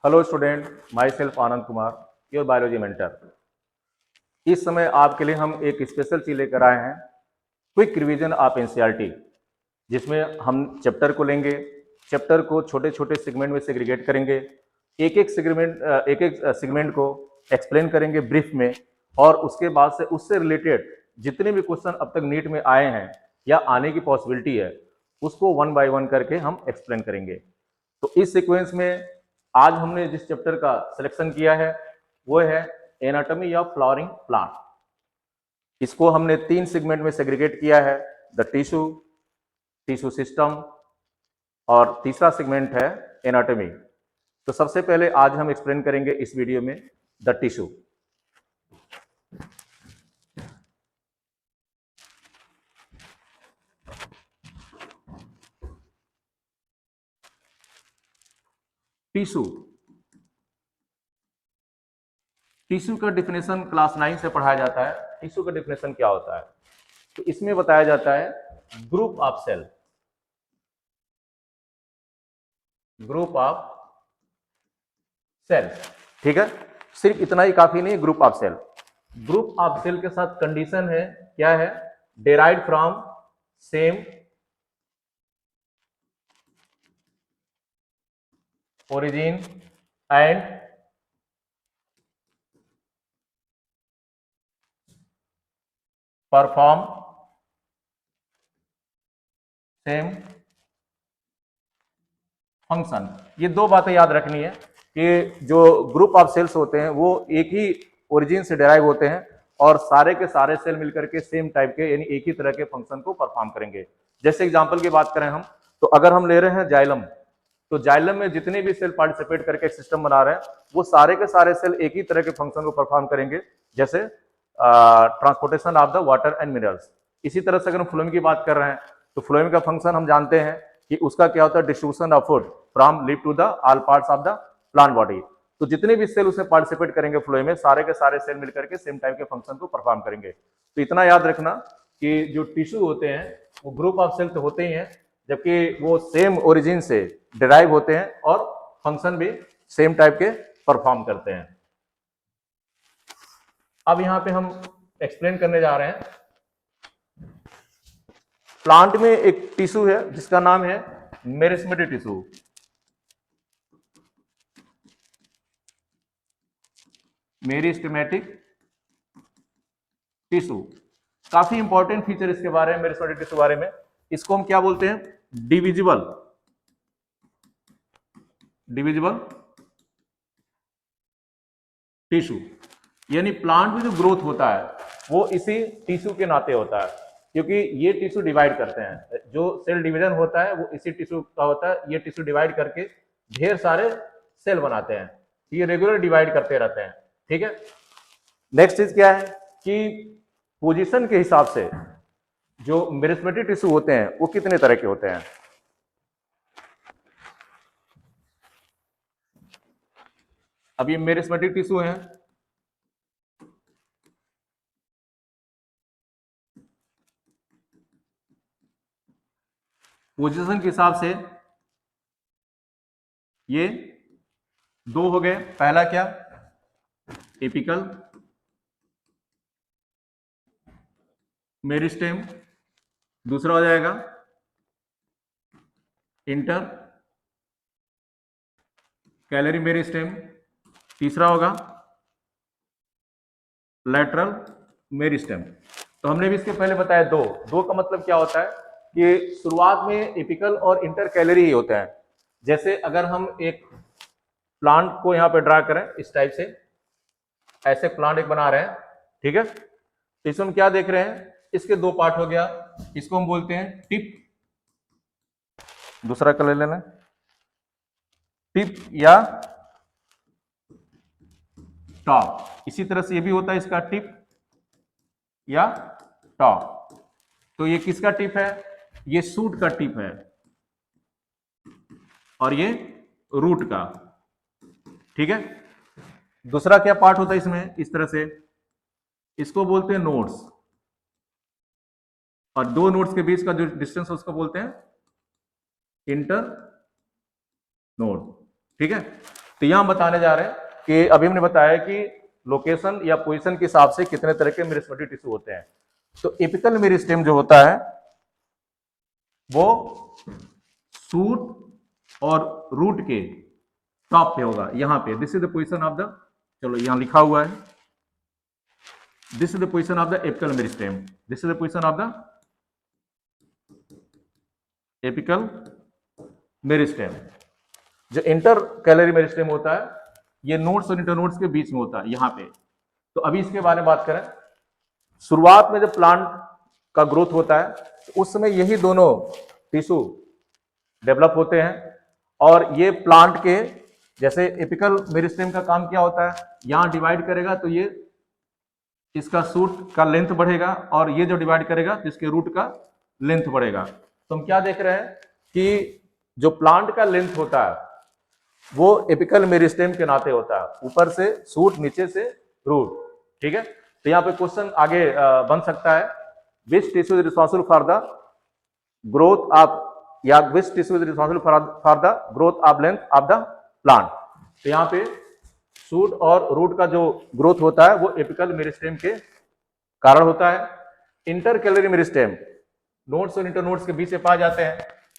Hello student, my self Anand Kumar, your biology mentor. इस समय आपके लिए हम एक स्पेशल चीज लेकर आए हैं, क्विक रिवीजन ऑफ एनसीईआरटी, जिसमें हम चैप्टर को लेंगे, चैप्टर को छोटे छोटे सेगमेंट में सेग्रीगेट करेंगे, एक एक सेगमेंट को एक्सप्लेन करेंगे ब्रीफ में, और उसके बाद से उससे रिलेटेड जितने भी क्वेश्चन अब तक नीट में आए हैं या आने की पॉसिबिलिटी है, उसको वन बाय वन करके हम एक्सप्लेन करेंगे। तो इस सीक्वेंस में आज हमने जिस चैप्टर का सिलेक्शन किया है वो है एनाटॉमी ऑफ फ्लावरिंग प्लांट। इसको हमने 3 सेगमेंट में सेग्रीगेट किया है, द टिश्यू सिस्टम, और तीसरा सेगमेंट है एनाटॉमी। तो सबसे पहले आज हम एक्सप्लेन करेंगे इस वीडियो में द टिश्यू। टिश्यू टिश्यू का डिफिनेशन क्लास 9 से पढ़ाया जाता है। टिश्यू का डिफिनेशन क्या होता है? तो इसमें बताया जाता है group of cell, group of cell. ठीक है, सिर्फ इतना ही काफी नहीं, group of cell. Group of cell के साथ कंडीशन है, क्या है? Derived from same origin and perform same function. ये दो बातें याद रखनी है कि जो ग्रुप ऑफ सेल्स होते हैं वो एक ही ओरिजिन से डेराइव होते हैं और सारे के सारे सेल मिलकर के सेम टाइप के यानी एक ही तरह के फंक्शन को परफॉर्म करेंगे। जैसे एग्जांपल की बात करें हम, तो अगर हम ले रहे हैं जाइलम, तो जाइलम में जितने भी सेल पार्टिसिपेट करके एक सिस्टम बना रहे हैं वो सारे के सारे सेल एक ही तरह के फंक्शन को परफॉर्म करेंगे, जैसे transportation of the water and minerals. इसी तरह से अगर हम फ्लोएम की बात कर रहे हैं तो फ्लोएम का फंक्शन हम जानते हैं कि उसका क्या होता है, distribution of food from leaf to the all parts of the plant body. तो जितने भी सेल उसमें पार्टिसिपेट करेंगे फ्लोएम में, सारे के सारे सेल मिलकर के सेम टाइप के फंक्शन को परफॉर्म करेंगे। तो इतना याद रखना कि जो टिश्यू होते हैं वो ग्रुप ऑफ सेल तो होते ही हैं, जबकि वो सेम ओरिजिन से डिराइव होते हैं और फंक्शन भी सेम टाइप के परफॉर्म करते हैं। अब यहां पे हम एक्सप्लेन करने जा रहे हैं, प्लांट में एक टिश्यू है जिसका नाम है मेरिस्टेमेटिक टिश्यू। मेरिस्टेमेटिक टिश्यू काफी इंपॉर्टेंट फीचर इसके बारे में, मेरिस्टेमेटिक टिश्यू बारे में। इसको हम क्या बोलते हैं? Divisible tissue. यानी प्लांट में जो ग्रोथ होता है वो इसी टिश्यू के नाते होता है, क्योंकि ये टिश्यू डिवाइड करते हैं। जो सेल डिवीजन होता है वो इसी टिश्यू का होता है। ये टिश्यू डिवाइड करके ढेर सारे सेल बनाते हैं, ये रेगुलर डिवाइड करते रहते हैं। ठीक है, नेक्स्ट चीज क्या है कि पोजीशन के हिसाब से जो मेरिस्टेमेटिक टिश्यू होते हैं वो कितने तरह के होते हैं। अब ये मेरिस्टेमेटिक टिश्यू है, पोजीशन के हिसाब से ये दो हो गए। पहला क्या? एपिकल मेरिस्टेम, दूसरा हो जाएगा इंटर कैलरी मेरिस्टेम, तीसरा होगा लैटरल मेरिस्टेम। तो हमने भी इसके पहले बताया दो दो का मतलब क्या होता है कि शुरुआत में एपिकल और इंटर कैलरी ही होते हैं। जैसे अगर हम एक प्लांट को यहां पे ड्रा करें इस टाइप से, ऐसे प्लांट एक बना रहे हैं, ठीक है, तो इसमें हम क्या देख रहे हैं, इसके दो पार्ट हो गया। इसको हम बोलते हैं टिप, दूसरा कलर लेना, टिप या टॉप। इसी तरह से ये भी होता है, इसका टिप या टॉप। तो ये किसका टिप है? ये शूट का टिप है और ये रूट का। ठीक है, दूसरा क्या पार्ट होता है इसमें, इस तरह से, इसको बोलते हैं नोड्स, और दो नोड्स के बीच का जो डिस्टेंस है उसको बोलते हैं इंटर नोड। ठीक है, तो यहां बताने जा रहे हैं कि अभी हमने बताया कि लोकेशन या पोजीशन के हिसाब से कितने तरह के मेरिस्टेमेटिक टिश्यू होते हैं। तो एपिकल मेरिस्टेम जो होता है वो सूट और रूट के टॉप पे होगा, यहां पे। This is the position of the, चलो यहां लिखा हुआ है, this is the position of the apical meristem, this is the position of the apical meristem. जो इंटर कैलरी मेरिस्टेम होता है ये नोड्स और इंटरनोड्स के बीच में होता है, यहां पे। तो अभी इसके बारे में बात करें, शुरुआत में जब प्लांट का ग्रोथ होता है तो उस समय यही दोनों टिश्यू डेवलप होते हैं, और ये प्लांट के, जैसे एपिकल मेरिस्टेम का काम क्या होता है, यहां डिवाइड करेगा तो ये इसका सूट का लेंथ बढ़ेगा, और ये जो डिवाइड करेगा तो इसके रूट का लेंथ बढ़ेगा। तो हम क्या देख रहे हैं कि जो प्लांट का लेंथ होता है वो एपिकल मेरिस्टेम के नाते होता है, ऊपर से सूट, नीचे से रूट। ठीक है, तो यहाँ पे क्वेश्चन आगे बन सकता है, which tissue is responsible for the growth of, या which tissue is responsible for the growth of length of the plant. तो यहाँ पे सूट और रूट का जो ग्रोथ होता है वो एपिकल मेरिस्टेम के कारण होता है। इंटर कैलरी मेरिस्टेम नोड्स और इंटरनोड्स के बीच से पाए जाते हैं,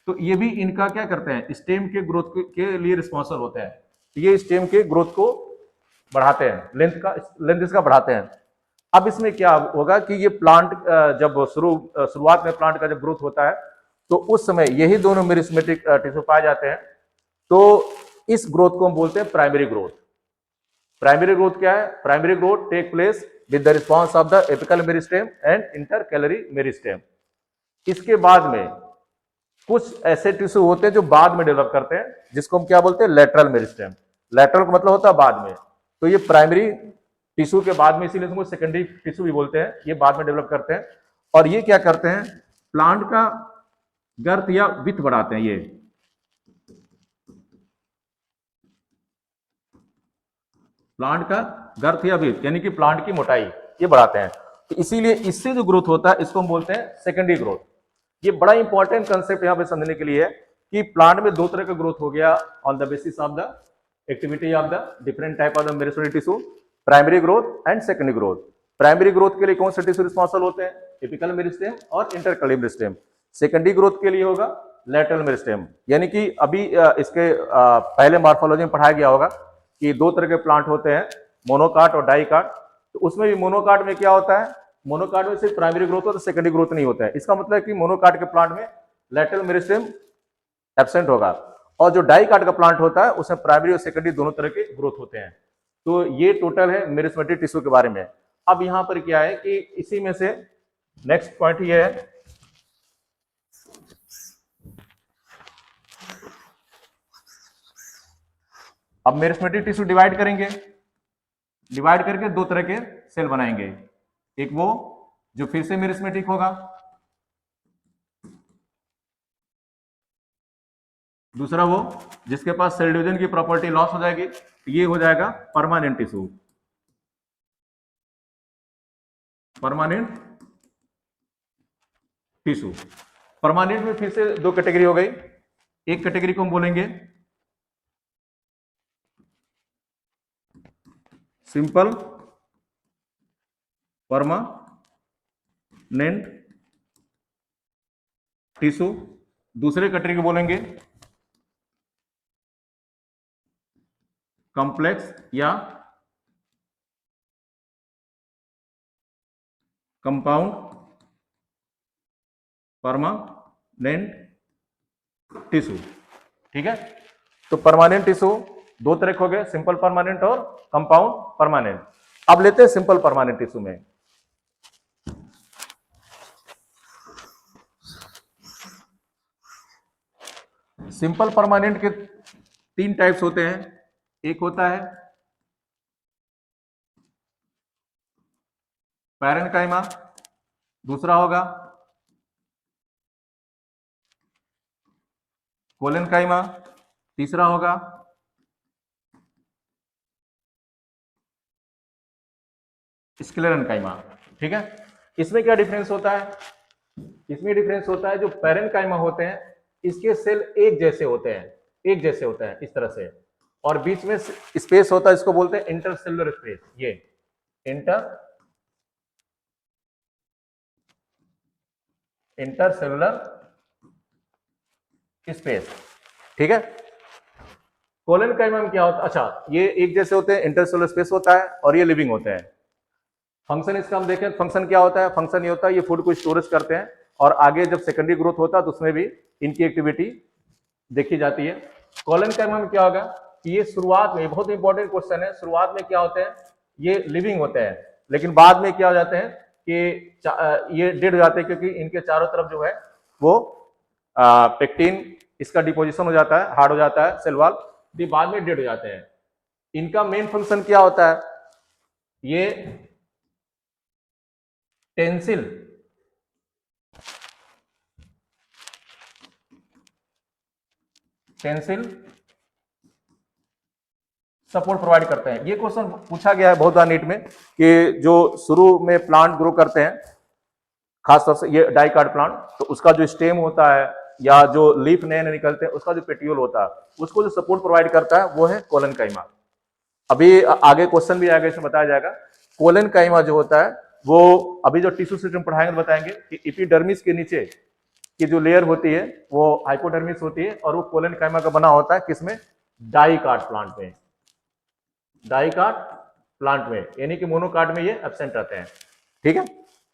तो ये भी इनका क्या करते हैं, स्टेम के ग्रोथ के लिए रिस्पॉन्सिबल होते हैं। तो ये स्टेम के ग्रोथ को बढ़ाते हैं, लेंथ इसका बढ़ाते हैं। अब इसमें क्या होगा कि ये प्लांट जब शुरुआत में प्लांट का जब ग्रोथ होता है तो उस समय यही दोनों मेरिस्टेमेटिक टिश्यू पाए जाते हैं। तो इस ग्रोथ को हम बोलते हैं प्राइमरी ग्रोथ। प्राइमरी ग्रोथ क्या है, primary growth take place with the response of the apical meristem and intercalary meristem. इसके बाद में कुछ ऐसे टिश्यू होते हैं जो बाद में डेवलप करते हैं, जिसको हम क्या बोलते हैं, लेटरल मेरिस्टेम। लेटरल का मतलब होता है बाद में। तो ये प्राइमरी टिश्यू के बाद में, इसीलिए इसको सेकेंडरी टिश्यू भी बोलते हैं, ये बाद में डेवलप करते हैं। और ये क्या करते हैं, प्लांट का गर्थ या विड्थ बढ़ाते हैं। ये प्लांट का गर्थ या विड्थ यानी कि प्लांट की मोटाई ये बढ़ाते हैं। तो इसीलिए इससे जो ग्रोथ होता है इसको हम बोलते हैं सेकेंडरी ग्रोथ। ये बड़ा इंपॉर्टेंट कंसेप्ट यहां पे समझने के लिए है कि प्लांट में दो तरह का ग्रोथ हो गया on the basis of the activity of the different type of the meristematic tissue, primary growth and secondary growth. Primary growth के लिए कौन से टिश्यू रिस्पॉन्सिबल होते हैं, एपिकल मेरिस्टेम और इंटरकैलरी मेरिस्टेम। सेकेंडरी ग्रोथ के लिए होगा लेटरल मेरिस्टेम। यानी कि अभी इसके पहले मॉर्फोलॉजी में पढ़ाया गया होगा कि दो तरह के प्लांट होते हैं, मोनोकाट और डाइकाट। तो उसमें भी मोनोकाट में क्या होता है, मोनोकाट में सिर्फ प्राइमरी ग्रोथ होता है, सेकेंडरी ग्रोथ नहीं होता है। इसका मतलब है कि मोनोकाट के प्लांट में लेटरल मेरिस्टेम एब्सेंट होगा, और जो डाइकाट का प्लांट होता है उसमें प्राइमरी और सेकेंडरी दोनों तरह के ग्रोथ होते हैं। तो ये टोटल है मेरिस्टेमेटिक टिश्यू के बारे में। अब यहां पर क्या है कि इसी में से नेक्स्ट पॉइंट ये है, अब मेरिस्टेमेटिक टिश्यू डिवाइड करेंगे, डिवाइड करके दो तरह के सेल बनाएंगे। एक वो जो फिर से मेरिस्टेमेटिक होगा, दूसरा वो जिसके पास सेल डिवीजन की प्रॉपर्टी लॉस हो जाएगी, ये हो जाएगा permanent tissue. Permanent tissue, permanent में फिर से दो कैटेगरी हो गई। एक कैटेगरी को हम बोलेंगे सिंपल परमानेंट टिश्यू, दूसरे कैटेगरी को बोलेंगे कॉम्प्लेक्स या कंपाउंड परमानेंट टिश्यू। ठीक है, तो परमानेंट टिश्यू दो तरह के हो गए, सिंपल परमानेंट और कंपाउंड परमानेंट। अब लेते हैं सिंपल परमानेंट टिश्यू में। सिंपल परमानेंट के तीन टाइप्स होते हैं। एक होता है पैरेन्काइमा, दूसरा होगा कोलेनकाइमा, तीसरा होगा स्क्लेरेनकाइमा। ठीक है, इसमें क्या डिफरेंस होता है, इसमें डिफरेंस होता है जो पैरेन्काइमा होते हैं इसके सेल एक जैसे होते हैं, एक जैसे होते हैं इस तरह से, और बीच में स्पेस होता है, इसको बोलते हैं इंटरसेलुलर स्पेस। ये इंटरसेलुलर स्पेस, ठीक है। कोलन काइमा में क्या होता है, अच्छा ये एक जैसे होते हैं, इंटरसेलुलर स्पेस होता है और ये लिविंग होते हैं। फंक्शन इसका हम देखें, फंक्शन क्या होता है, फंक्शन ये होता है ये फूड को स्टोरेज करते हैं और आगे जब सेकेंडरी ग्रोथ होता है तो उसमें भी इनकी एक्टिविटी देखी जाती है। कोलन काइमा में क्या होगा कि ये शुरुआत में, बहुत इंपॉर्टेंट क्वेश्चन है, शुरुआत में क्या होते हैं, ये लिविंग होते हैं, लेकिन बाद में क्या हो जाते हैं कि ये डेड हो जाते हैं, क्योंकि इनके चारों तरफ जो है वो पेक्टिन इसका डिपोजिशन हो जाता है, हार्ड हो जाता है सेल वॉल, तो बाद में डेड हो जाते हैं। इनका मेन फंक्शन क्या होता है, ये टेंसिल सपोर्ट प्रोवाइड करते हैं। ये क्वेश्चन पूछा गया है बहुत बार नीट में कि जो शुरू में प्लांट ग्रो करते हैं, खासतौर से ये डाइकार्ड प्लांट, तो उसका जो स्टेम होता है या जो लीफ नए नए निकलते हैं उसका जो पेटियोल होता है, उसको जो सपोर्ट प्रोवाइड करता है वो है कोलन काइमा। अभी आगे क्वेश्चन भी आगे इसमें बताया जाएगा। कोलन काइमा जो होता है वो अभी जो टिश्यू सिस्टम पढ़ाएंगे तो बताएंगे कि एपिडर्मिस के नीचे की जो लेयर होती है वो हाइपोडर्मिस होती है और वो कोलन काइमा का बना होता है किसमें, डाइकार्ड प्लांट में, डाइकार्ड प्लांट में, यानी कि मोनोकार्ड में ये एब्सेंट रहते हैं, ठीक है।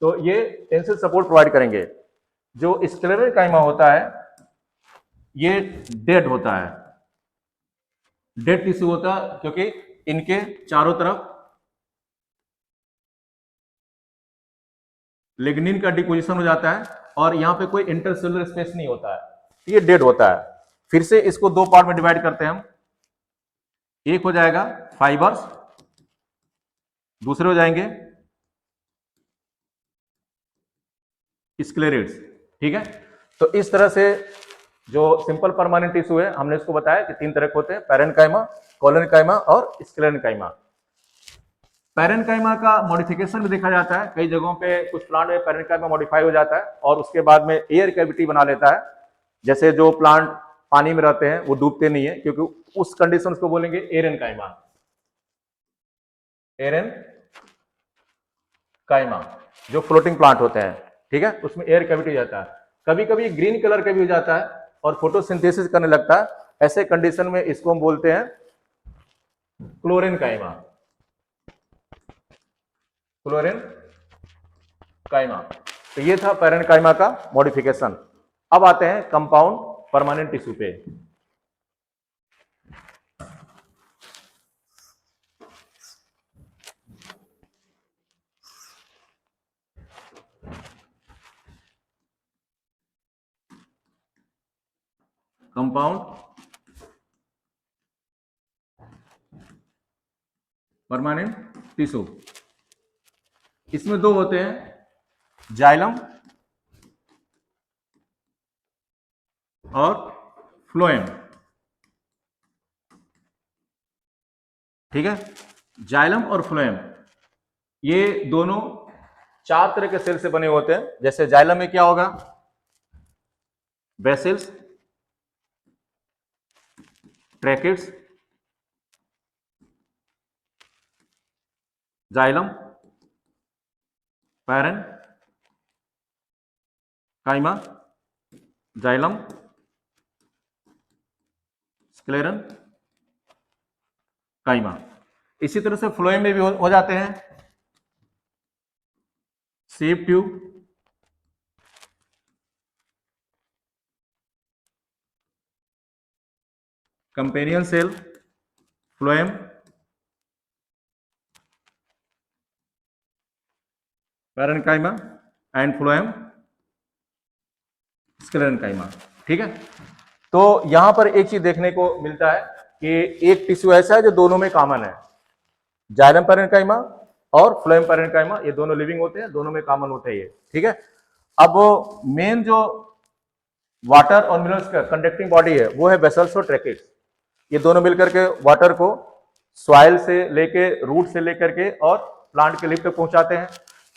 तो ये टेंसिल सपोर्ट प्रोवाइड करेंगे। जो स्क्लेरल काइमा होता है ये डेड होता है, डेड टिश्यू होता है, क्योंकि इनके चारों तरफ लिग्निन का डिपोजिशन हो जाता है और यहां पे कोई इंटरसेलुलर स्पेस नहीं होता है, ये डेड होता है। फिर से इसको दो पार्ट में डिवाइड करते हैं हम, एक हो जाएगा फाइबर्स, दूसरे हो जाएंगे स्क्लेरिड्स, ठीक है। तो इस तरह से जो सिंपल परमानेंट टिश्यू है हमने इसको बताया कि तीन तरह के होते हैं, पैरेन्काइमा, कोलेनकाइमा और स्क्लेरेनकाइमा। पैरेन्काइमा का मॉडिफिकेशन भी देखा जाता है, कई जगहों पे कुछ प्लांट में पैरेन्काइमा मॉडिफाई हो जाता है और उसके बाद में एयर कैविटी बना लेता है। जैसे जो प्लांट पानी में रहते हैं वो डूबते नहीं है, क्योंकि उस कंडीशन को बोलेंगे एरेनकाइमा, एरेनकाइमा जो फ्लोटिंग प्लांट होते हैं, ठीक है, उसमें एयर कैविटी हो जाता है। कभी कभी ग्रीन कलर का भी हो जाता है और फोटोसिंथेसिस करने लगता है, ऐसे कंडीशन में इसको हम बोलते हैं क्लोरेनकाइमा, क्लोरेनकाइमा। तो ये था पैरेन्काइमा का मॉडिफिकेशन। अब आते हैं कंपाउंड परमानेंट टिश्यू पे। कंपाउंड परमानेंट टिश्यू, इसमें दो होते हैं, जाइलम और फ्लोएम, ठीक है। जाइलम और फ्लोएम ये दोनों चार तरह के सेल से बने होते हैं। जैसे जाइलम में क्या होगा, vessels, tracheids, xylem, parenchyma, xylem, sclerenchyma. इसी तरह से फ्लोएम में भी हो जाते हैं, sieve tube, companion cell, phloem, parenchyma and phloem, sclerenchyma, ठीक है। तो यहां पर एक चीज देखने को मिलता है कि एक टिश्यू ऐसा है जो दोनों में कॉमन है, जाइलम पैरेन्काइमा और फ्लोएम पैरेन्काइमा, ये दोनों लिविंग होते हैं, दोनों में कॉमन होते हैं ये, ठीक है। अब मेन जो वाटर और मिनरल्स का कंडक्टिंग बॉडी है वो है वेसल्स और ट्रैकिड्स। ये दोनों मिलकर के वाटर को सॉइल से लेके, रूट से लेकर के और प्लांट के लीफ तक पहुंचाते हैं।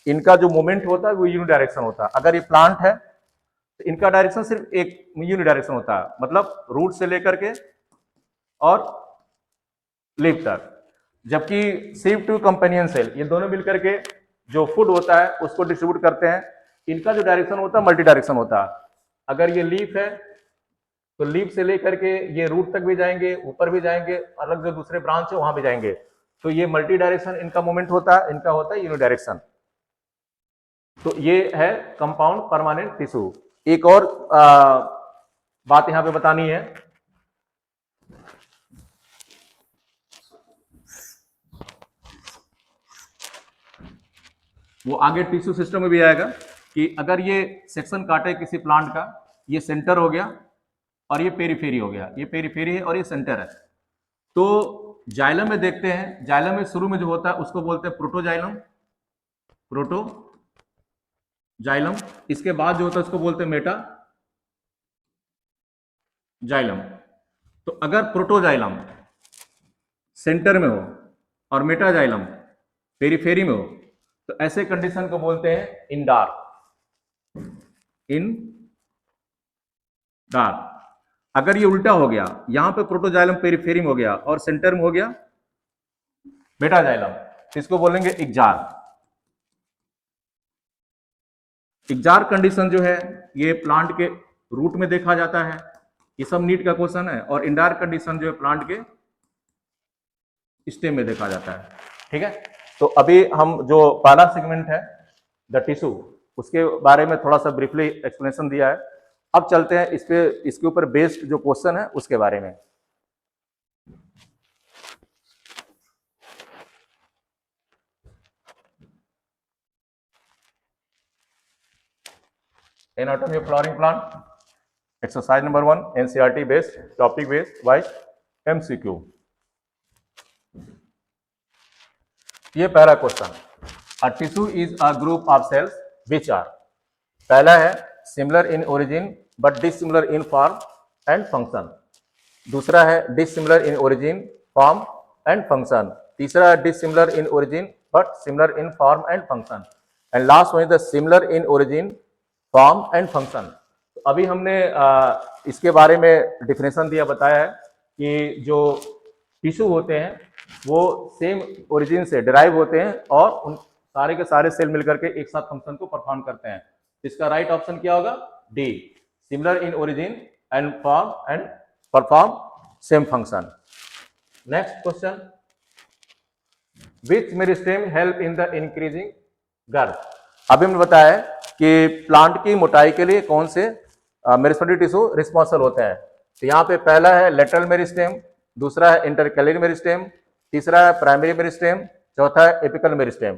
इनका जो मूवमेंट होता है वो यूनिडायरेक्शन होता है। अगर ये प्लांट है तो इनका डायरेक्शन सिर्फ एक यूनिडायरेक्शन होता है, मतलब रूट से लेकर के और लीफ तक। जबकि सिव टू कंपेनियन सेल, ये दोनों मिलकर के जो फूड होता है उसको डिस्ट्रीब्यूट करते हैं। इनका जो डायरेक्शन होता है मल्टी डायरेक्शन होता है। अगर ये लीफ है तो लीफ से लेकर के ये रूट तक भी जाएंगे, ऊपर भी जाएंगे, अलग जो दूसरे ब्रांच है वहां भी जाएंगे। तो ये मल्टी डायरेक्शन इनका मूवमेंट होता है, इनका होता है यूनिडायरेक्शन। तो ये है कंपाउंड परमानेंट टिश्यू। एक और बात यहां पे बतानी है, वो आगे टिश्यू सिस्टम में भी आएगा कि अगर ये सेक्शन काटे किसी प्लांट का, ये सेंटर हो गया और ये पेरीफेरी हो गया, ये पेरीफेरी है और ये सेंटर है। तो जाइलम में देखते हैं, जाइलम में शुरू में जो होता है उसको बोलते हैं प्रोटोजाइलम, प्रोटोजाइलम। इसके बाद जो होता है उसको बोलते हैं मेटा जाइलम। तो अगर प्रोटोजाइलम सेंटर में हो और मेटाजाइलम पेरीफेरी में हो तो ऐसे कंडीशन को बोलते हैं इंडार, इंडार। अगर ये उल्टा हो गया, यहां पे प्रोटोजाइलम पेरीफेरी में हो गया और सेंटर में हो गया मेटाजाइलम, इसको बोलेंगे इक्जार। इक्जार कंडीशन जो है ये प्लांट के रूट में देखा जाता है। ये सब नीट का क्वेश्चन है। और इंडार कंडीशन जो है प्लांट के स्टेम में देखा जाता है। ठीक है, तो अभी हम जो पहला सेगमेंट है द टिश्यू, उसके बारे में थोड़ा सा ब्रीफली एक्सप्लेनेशन दिया है। अब चलते हैं इसके ऊपर बेस्ड जो क्वेश्चन है उसके बारे में। Anatomy of flowering plant, exercise number 1, NCERT based, topic based by MCQ. ये पहला question, a tissue is a group of cells which are, पहला है similar in origin but dissimilar in form and function, दूसरा है dissimilar in origin form and function, तीसरा है dissimilar in origin but similar in form and function, and last one is the similar in origin form and function. अभी हमने इसके बारे में definition दिया, बताया है कि जो टिश्यू होते हैं वो सेम ओरिजिन से डिराइव होते हैं और उन सारे के सारे सेल मिलकर के एक साथ फंक्शन को परफॉर्म करते हैं। इसका राइट ऑप्शन क्या होगा? D, similar in origin and form and perform same function. Next question, which meristem help in the increasing girth. अभी हमने बताया है कि प्लांट की मोटाई के लिए कौन से मेरिस्टेमेटिक टिश्यू रिस्पॉन्सिबल होते हैं। तो यहाँ पे पहला है लेटरल मेरिस्टेम, दूसरा है इंटरकैलरी मेरिस्टेम, तीसरा है प्राइमरी मेरिस्टेम, चौथा है एपिकल मेरिस्टेम।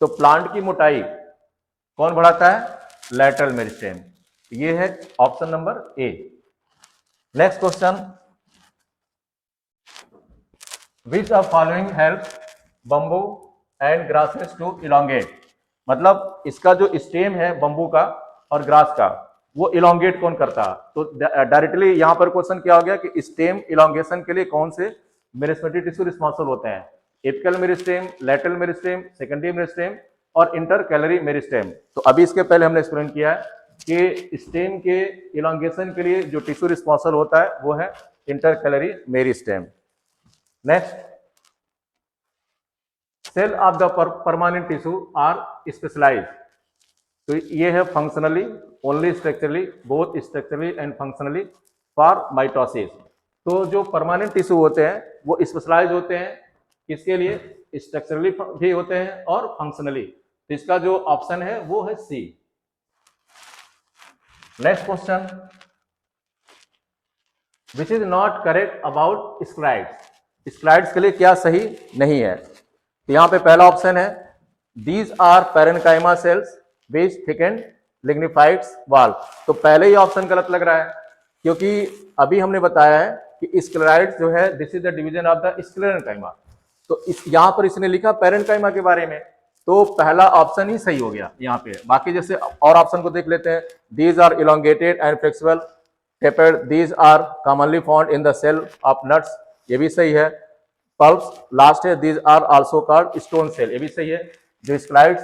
तो प्लांट की मोटाई कौन बढ़ाता है? Lateral meristem. ये है option number A. Next question, which of following help bamboo and grasses to elongate, मतलब इसका जो स्टेम है बम्बू का और ग्रास का वो इलोंगेट कौन करता? तो डायरेक्टली यहां पर क्वेश्चन क्या हो गया कि स्टेम इलोंगेशन के लिए कौन से मेरिस्टेमेटिक टिश्यू रिस्पॉन्सिबल होते हैं? Apical meristem, lateral meristem, secondary meristem और इंटरकैलरी मेरिस्टेम। तो अभी इसके पहले हमने एक्सप्लेन किया है कि स्टेम के इलोंगेशन के लिए जो टिश्यू रिस्पॉन्सिबल होता है वो है intercalary meristem. Next, cell of the permanent tissue are specialised. तो ये है functionally, only structurally, both structurally and functionally for mitosis. तो जो परमानेंट टिश्यू होते हैं वो स्पेशलाइज होते हैं, किसके लिए? स्ट्रक्चरली भी होते हैं और फंक्शनली। तो इसका जो ऑप्शन है वो है C. Next question, which is not correct about sclereids. Sclereids के लिए क्या सही नहीं है? तो यहां पे पहला ऑप्शन है these are parenchyma cells which thickened lignified wall. तो पहले ही ऑप्शन गलत लग रहा है, क्योंकि अभी हमने बताया है कि स्क्लेराइड्स जो है this is the division of the sclerenchyma. तो इस यहां पर इसने लिखा पैरेन्काइमा के बारे में, तो पहला ऑप्शन ही सही हो गया यहाँ पे। बाकी जैसे और ऑप्शन को देख लेते हैं, these are elongated and flexible tapered, these are commonly found in the cell of nuts, ये भी सही है। पल्प्स लास्ट है, these are also called stone cell, ये भी सही है। जो स्क्लाइड्स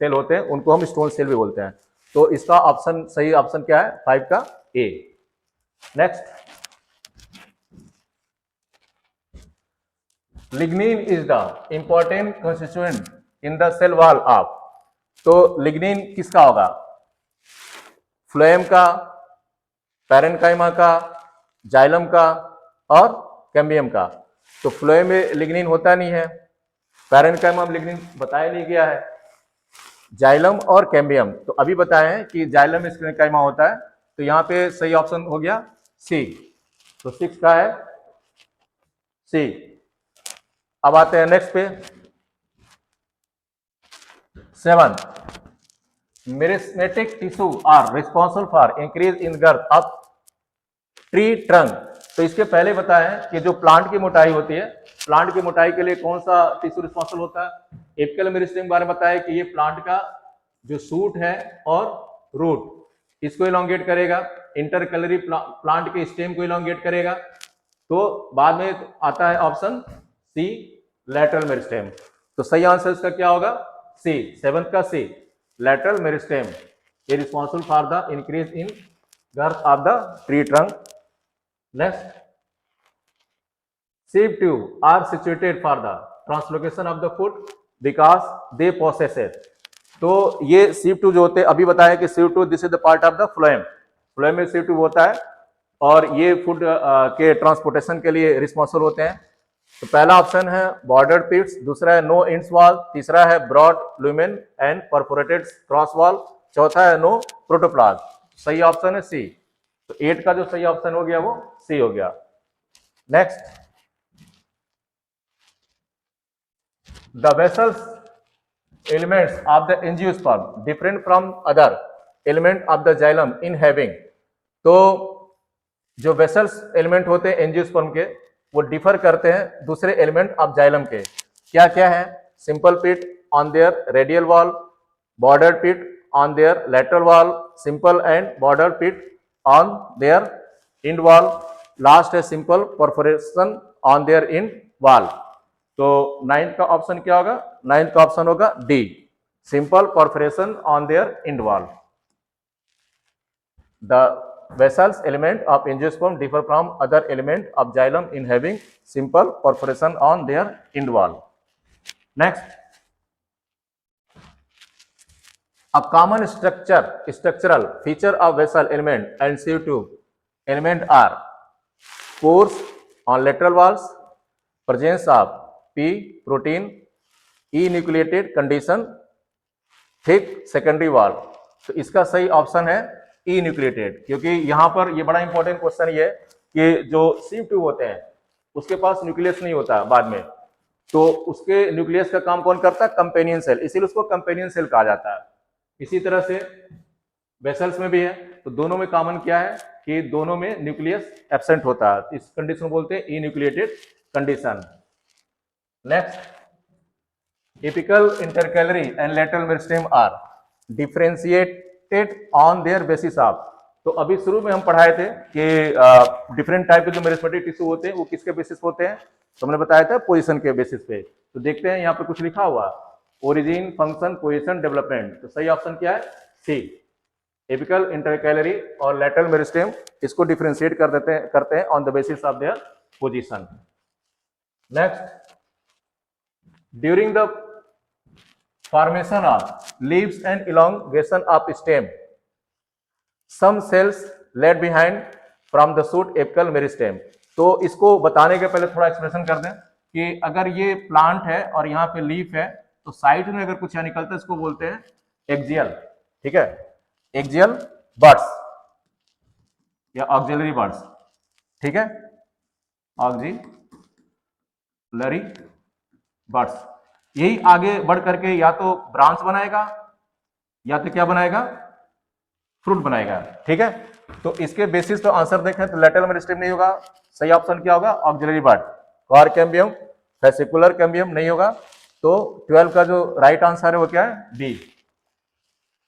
सेल होते हैं उनको हम स्टोन सेल भी बोलते हैं। तो इसका ऑप्शन सही ऑप्शन क्या है? 5 का A. Next, lignin is the important constituent in the cell wall of, तो लिग्निन किसका होगा? फ्लोएम का, पैरेन्काइमा का, जाइलम का और कैम्बियम का। तो फ्लोएम में लिग्निन होता नहीं है, पैरेन्काइमा में लिग्निन बताया नहीं गया है, जाइलम और कैम्बियम तो अभी बताया है कि जाइलम स्क्लेरोकाइमा होता है, तो यहाँ पे सही ऑप्शन हो गया सी। तो 6 का है सी। अब आते हैं नेक्स्ट पे 7, meristematic tissue are responsible for increase in girth of tree trunk. तो इसके पहले बताया है कि जो प्लांट की मोटाई होती है, प्लांट की मोटाई के लिए कौन सा टिश्यू रिस्पॉन्सिबल होता है? एपिकल मेरिस्टेम के बारे में बताया कि ये प्लांट का जो सूट है और रूट इसको इलोंगेट करेगा, इंटरकलरी प्लांट के स्टेम को इलोंगेट करेगा। तो बाद में आता है ऑप्शन सी, लैटरल मेरिस्टेम। तो सही आंसर इसका क्या होगा? सी, 7th का सी, लैटरल मेरिस्टेम ये responsible for the increase in girth of the tree trunk. Next, sieve tube are situated for the translocation of the food because they possess it. तो ये sieve tube जो होते हैं, अभी बताया कि sieve tube this is the part of the phloem, phloem में sieve tube होता है और ये फूड के ट्रांसपोर्टेशन के लिए रिस्पॉन्सिबल होते हैं। तो पहला ऑप्शन है बॉर्डर्ड पिट्स, दूसरा है नो इंड्स वॉल, तीसरा है broad lumen and perforated cross wall, चौथा है नो प्रोटोप्लाज्म। सही ऑप्शन है सी। तो 8 का जो सही ऑप्शन हो गया वो सी हो गया। Next, the vessels elements of the angiosperm different from other element of the xylem in having. तो जो वेसल्स एलिमेंट होते हैं एंजियोस्पर्म के वो डिफर करते हैं दूसरे एलिमेंट ऑफ जाइलम के। क्या क्या है? Simple pit on their radial wall, bordered pit on their lateral wall, simple and border pit on their end wall, last है simple perforation on their end wall। तो 9th का option क्या होगा? 9th का ऑप्शन होगा D, simple perforation on their end wall। The vessels element of angiosperm differ from other element of xylem in having simple perforation on their end wall। Next, a common structural feature of vessel element and sieve tube element are pores on lateral walls, presence of P protein, enucleated condition, thick secondary wall। तो इसका सही option है enucleated, क्योंकि यहां पर ये बड़ा important question ये है कि जो sieve tube होते हैं उसके पास न्यूक्लियस नहीं होता बाद में, तो उसके न्यूक्लियस का काम कौन करता है? कंपेनियन सेल, इसीलिए उसको कंपेनियन सेल कहा जाता है। इसी तरह से वेसल्स में भी है, तो दोनों में कॉमन क्या है कि दोनों में न्यूक्लियस एब्सेंट होता है, इस कंडीशन को बोलते हैं enucleated condition. Next, apical, intercalary and lateral meristem are differentiated on their basis of. तो अभी शुरू में हम पढ़ाए थे कि डिफरेंट टाइप के जो मेरिस्टेमेटिक टिश्यू होते हैं वो किसके बेसिस होते हैं? तो हमने बताया था पोजीशन के बेसिस पे। तो देखते हैं यहाँ पे कुछ लिखा हुआ, ओरिजिन, फंक्शन, पोजीशन, डेवलपमेंट। तो सही ऑप्शन क्या है? सी, एपिकल, इंटरकैलरी और लैटरल मेरिस्टेम इसको डिफरेंशिएट करते हैं on the basis of their position. Next, during the formation of leaves and elongation of stem some cells left behind from the shoot apical meristem. तो इसको बताने के पहले थोड़ा एक्सप्रेशन कर दें कि अगर ये प्लांट है और यहाँ पे लीफ है तो साइड में अगर कुछ निकलता है इसको बोलते हैं एक्सियल, ठीक है, एक्सियल बड्स या ऑक्सिलरी बड्स, ठीक है, ऑक्सिलरी बड्स। यही आगे बढ़ करके या तो ब्रांच बनाएगा या तो क्या बनाएगा? फ्रूट बनाएगा, ठीक है। तो इसके बेसिस पे आंसर देखें तो लैटरल मेरिस्टेम नहीं होगा, सही ऑप्शन क्या होगा? ऑक्सिलरी बड। कॉर कैम्बियम, फेसिकुलर कैम्बियम नहीं होगा। तो 12 का जो राइट आंसर है वो क्या है? बी।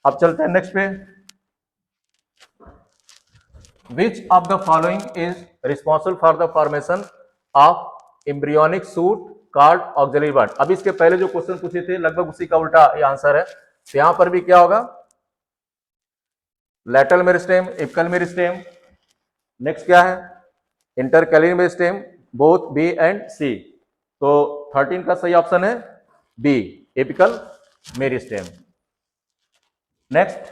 अब चलते हैं नेक्स्ट पे, which of the following is responsible for the formation of embryonic shoot called axillary bud. अब इसके पहले जो क्वेश्चन पूछे थे लगभग उसी का उल्टा ये आंसर है। तो यहां पर भी क्या होगा? Lateral meristem, apical meristem, next क्या है? Intercalary meristem, both B and C. तो 13 का सही ऑप्शन है B, apical meristem. Next,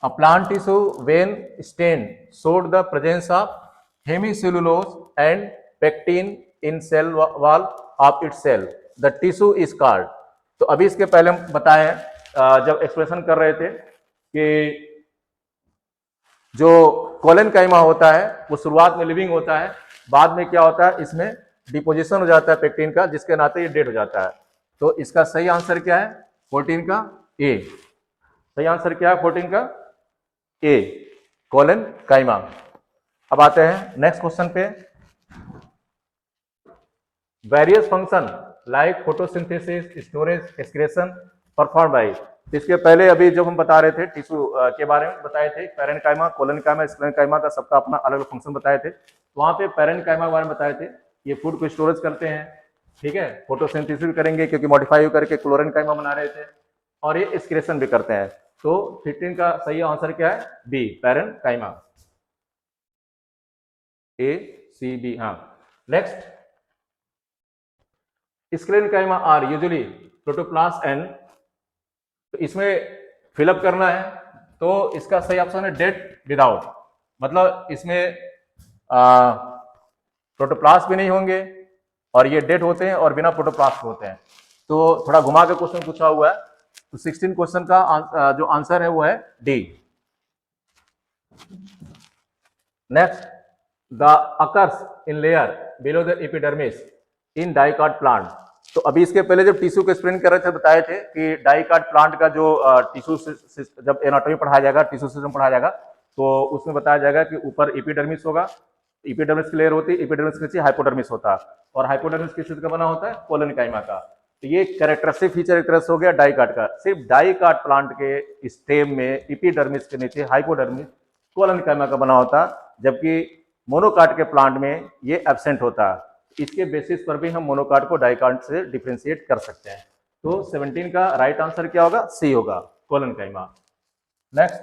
a plant tissue when stained showed the presence of hemicellulose and pectin in cell wall of its cell. The tissue is called. तो अभी इसके पहले हम बताए जब एक्सप्रेशन कर रहे थे कि जो कोलन काइमा होता है वो शुरुआत में लिविंग होता है, बाद में क्या होता है इसमें डिपोजिशन हो जाता है पेक्टिन का, जिसके नाते ये डेड हो जाता है। तो इसका सही आंसर क्या है 14 का ए। सही आंसर क्या है 14 का ए, कोलन काइमा। अब आते हैं नेक्स्ट क्वेश्चन पे। Various function like photosynthesis, storage, excretion perform by. इसके पहले अभी जब हम बता रहे थे टिश्यू के बारे में बताए थे, पैरेन्काइमा, कोलनकाइमा, स्क्लेरेन्काइमा का सबका अपना अलग अलग फंक्शन बताए थे। तो वहां पे पैरेन्काइमा के बारे में बताए थे, ये फूड को स्टोरेज करते हैं, ठीक है, फोटोसिंथेसिस भी करेंगे क्योंकि मॉडिफाई करके क्लोरेन्काइमा बना रहे थे, और ये एक्सक्रेशन भी करते हैं। तो 15 का सही आंसर क्या है B, parenchyma, A C B. हाँ, next, sclerenchyma are usually protoplast and, तो इसमें फिलअप करना है तो इसका सही ऑप्शन है डेड विदाउट, मतलब इसमें प्रोटोप्लास्ट भी नहीं होंगे और ये डेड होते हैं और बिना प्रोटोप्लास्ट होते हैं। तो थोड़ा घुमा के क्वेश्चन पूछा हुआ है, तो 16 क्वेश्चन का जो आंसर है वो है D. Next, the occurs in layer below the epidermis in dicot plant. तो अभी इसके पहले जब टिश्यू को एक्सप्लेन कर रहे थे बताए थे कि डाइकाट प्लांट का जो टिश्यू जब एनाटॉमी पढ़ाया जाएगा, टिश्यू सिस्टम पढ़ाया जाएगा, तो उसमें बताया जाएगा कि ऊपर एपिडर्मिस होगा, एपिडर्मिस की लेयर होती है, एपिडर्मिस के नीचे हाइपोडर्मिस होता है, और हाइपोडर्मिस किस चीज का बना होता है कोलनकाइमा का। तो ये कैरेक्टरिस्टिक फीचर एक तरह से हो गया डाइकाट का। सिर्फ डाइकाट प्लांट के स्टेम में एपिडर्मिस के नीचे हाइपोडर्मिस कोलनकाइमा का बना होता, जबकि मोनोकाट के प्लांट में ये एब्सेंट होता है। इसके बेसिस पर भी हम मोनोकाट को डाइकाट से डिफरेंशिएट कर सकते हैं। तो 17 का राइट आंसर क्या होगा, सी होगा, collenchyma. Next,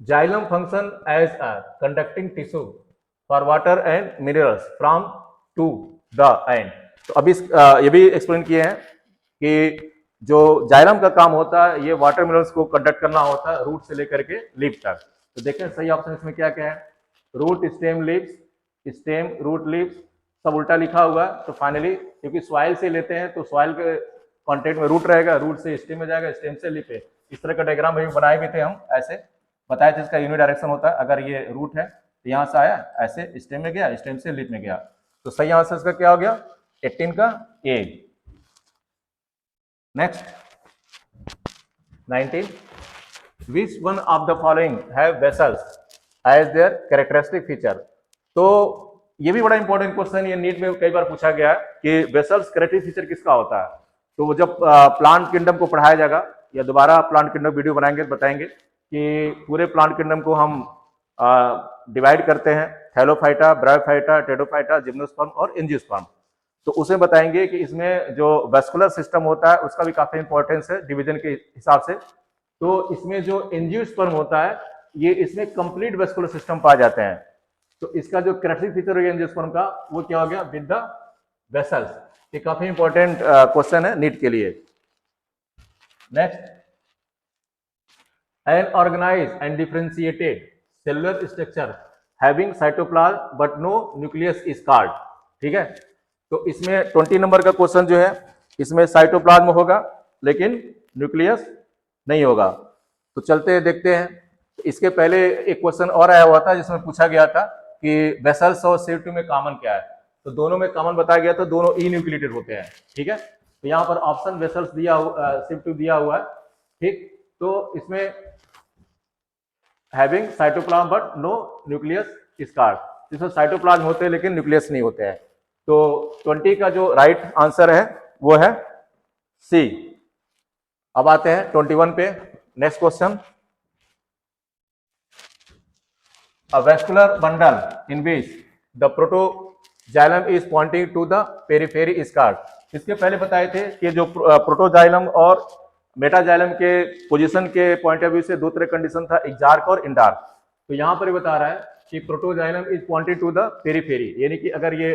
xylem function as a conducting tissue for water and minerals from to the end. तो अभी ये भी एक्सप्लेन किए हैं कि जो जाइलम का काम होता है ये वाटर मिनरल्स को कंडक्ट करना होता है रूट से लेकर के लीफ तक। तो देखें सही ऑप्शन इसमें क्या क्या है, root, stem, leaves, stem, root, leaves, सब उल्टा लिखा हुआ है। तो फाइनली क्योंकि सॉइल से लेते हैं तो सॉइल के कॉन्टेक्ट में रूट रहेगा, रूट से स्टेम में जाएगा, स्टेम से लीफ पे। इस तरह का डायग्राम भी बनाए भी थे हम, ऐसे बताया था इसका यूनि डायरेक्शन होता है। अगर ये रूट है तो यहाँ से आया ऐसे स्टेम में गया, स्टेम से लीफ में गया। तो सही आंसर इसका क्या हो गया 18 का A. Next, 19, which one of the following have vessels as their characteristic feature। तो ये भी बड़ा इंपॉर्टेंट क्वेश्चन, ये नीट में कई बार पूछा गया है कि वेसल्स कैरेक्टरिस्टिक फीचर किसका होता है। तो जब प्लांट किंगडम को पढ़ाया जाएगा या दोबारा प्लांट किंगडम वीडियो बनाएंगे तो बताएंगे कि पूरे प्लांट किंगडम को हम डिवाइड करते हैं, थैलोफाइटा, ब्रायोफाइटा, टेडोफाइटा, जिम्नोस्पर्म और एंजियोस्पर्म। तो उसे बताएंगे कि इसमें जो वेस्कुलर सिस्टम होता है उसका भी काफी इंपॉर्टेंस है डिवीजन के हिसाब से। तो इसमें जो एंजियोस्पर्म होता है ये इसमें कंप्लीट वेस्कुलर सिस्टम पाए जाते हैं। तो इसका जो कैरेक्टरिस्टिक फीचर है एंजियोस्पर्म का वो क्या हो गया विद द वेसल्स। ये काफी इंपॉर्टेंट क्वेश्चन है नीट के लिए। Next, an organised and differentiated cellular structure having cytoplasm but no nucleus is called. ठीक है, तो इसमें 20 नंबर का क्वेश्चन जो है इसमें साइटोप्लाज्म होगा लेकिन न्यूक्लियस नहीं होगा। तो चलते देखते हैं। इसके पहले एक क्वेश्चन और आया हुआ था जिसमें पूछा गया था कि वेसल्स और सिव ट्यूब में कॉमन क्या है। तो दोनों में कॉमन बताया गया था, दोनों ई न्यूक्लिएटेड होते हैं। ठीक है, तो यहाँ पर ऑप्शन वेसल्स दिया हुआ, सिव ट्यूब दिया हुआ है। ठीक, तो इसमें having cytoplasm but no nucleus is called, इसमें साइटोप्लाज्म होते हैं लेकिन न्यूक्लियस नहीं होते हैं। तो 20 का जो राइट आंसर है वो है सी। अब आते हैं 21 पे। Next question, a vascular bundle in which the protoxylem is pointing to the periphery is called। इसके पहले बताए थे कि जो प्रोटोजाइलम और मेटाजाइलम के पोजीशन के पॉइंट ऑफ व्यू से दो तरह कंडीशन था, एक्जार्क और इंडार्क। तो यहाँ पर बता रहा है कि protoxylem is pointed to the periphery, यानी कि अगर ये